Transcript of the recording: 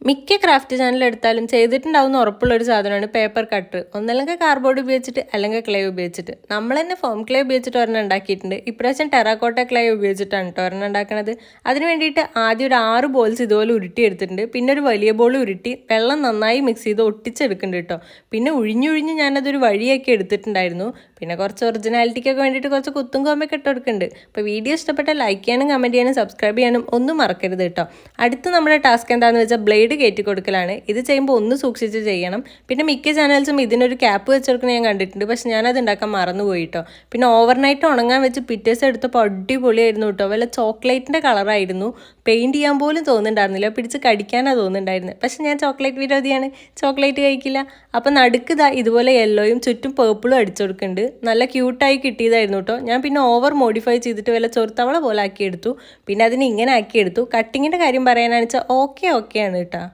മിക്ക craft channel എടുത്താലും ചെയ്തിട്ടുണ്ടാവുന്ന ഉറപ്പുള്ളൊരു സാധനമാണ് പേപ്പർ കട്ടർ. ഒന്നല്ലെങ്കിൽ കാർഡ്ബോർഡ് ഉപയോഗിച്ചിട്ട് അല്ലെങ്കിൽ ക്ലേ ഉപയോഗിച്ചിട്ട്. നമ്മൾ തന്നെ ഫോം ക്ലേ ഉപയോഗിച്ചിട്ട് ഒരെണ്ണം ഉണ്ടാക്കിയിട്ടുണ്ട്. ഇപ്രാവശ്യം ടെറാക്കോട്ട ക്ലേ ഉപയോഗിച്ചിട്ടാണ് കേട്ടോ ഒരെണ്ണം ഉണ്ടാക്കുന്നത്. അതിന് വേണ്ടിയിട്ട് ആദ്യം ഒരു 6 ബോൾസ് ഇതുപോലെ ഉരുട്ടി എടുത്തിട്ടുണ്ട്. പിന്നെ ഒരു വലിയ ബോൾ ഉരുട്ടി വെള്ളം നന്നായി മിക്സ് ചെയ്ത് ഒട്ടിച്ചെടുക്കുന്നുണ്ട് കേട്ടോ. പിന്നെ ഉഴിഞ്ഞുഴിഞ്ഞ് ഞാനതൊരു വഴിയാക്കി എടുത്തിട്ടുണ്ടായിരുന്നു. പിന്നെ കുറച്ച് ഒറിജിനാലിറ്റിക്കൊക്കെ വേണ്ടിയിട്ട് കുറച്ച് കുത്തും കോമ്പൊക്കെ ഇട്ട് കൊടുക്കുന്നുണ്ട്. അപ്പോൾ വീഡിയോ ഇഷ്ടപ്പെട്ടാൽ ലൈക്ക് ചെയ്യാനും കമൻറ്റ് ചെയ്യാനും സബ്സ്ക്രൈബ് ചെയ്യാനും ഒന്നും മറക്കരുത് കേട്ടോ. അടുത്ത് നമ്മുടെ ടാസ്ക് എന്താണെന്ന് വെച്ചാൽ ബ്ലേഡ് കയറ്റി കൊടുക്കലാണ്. ഇത് ചെയ്യുമ്പോൾ ഒന്ന് സൂക്ഷിച്ച് ചെയ്യണം. പിന്നെ മിക്ക ചാനൽസും ഇതിനൊരു ക്യാപ്പ് വെച്ചെടുക്കുന്നത് ഞാൻ കണ്ടിട്ടുണ്ട്. പക്ഷെ ഞാനത് ഉണ്ടാക്കാൻ മറന്നുപോയി കേട്ടോ. പിന്നെ ഓവർനൈറ്റ് ഉണങ്ങാൻ വെച്ച് പിറ്റേഴ്സ് എടുത്തപ്പോൾ അടിപൊളിയായിരുന്നു കേട്ടോ. വല്ല ചോക്ലേറ്റിൻ്റെ കളറായിരുന്നു. പെയിൻറ്റ് ചെയ്യാൻ പോലും തോന്നുന്നുണ്ടായിരുന്നില്ല. പിടിച്ച് കടിക്കാനാണ് തോന്നുന്നുണ്ടായിരുന്നത്. പക്ഷെ ഞാൻ ചോക്ലേറ്റ് വിരോധിയാണ്, ചോക്ലേറ്റ് കഴിക്കില്ല. അപ്പം നടുക്ക് ഇതുപോലെ യെല്ലോയും ചുറ്റും പേർപ്പിളും അടിച്ചു കൊടുക്കുന്നുണ്ട്. നല്ല ക്യൂട്ടായി കിട്ടിയതായിരുന്നു കേട്ടോ. ഞാൻ പിന്നെ ഓവർ മോഡിഫൈ ചെയ്തിട്ട് വല്ല ചൊറുത്തവള പോലെ ആക്കിയെടുത്തു. പിന്നെ അതിനെ ഇങ്ങനെ ആക്കിയെടുത്തു. കട്ടിങ്ങിൻ്റെ കാര്യം പറയാനാണെന്ന് വെച്ചാൽ ഓക്കെയാണ് കേട്ടോ.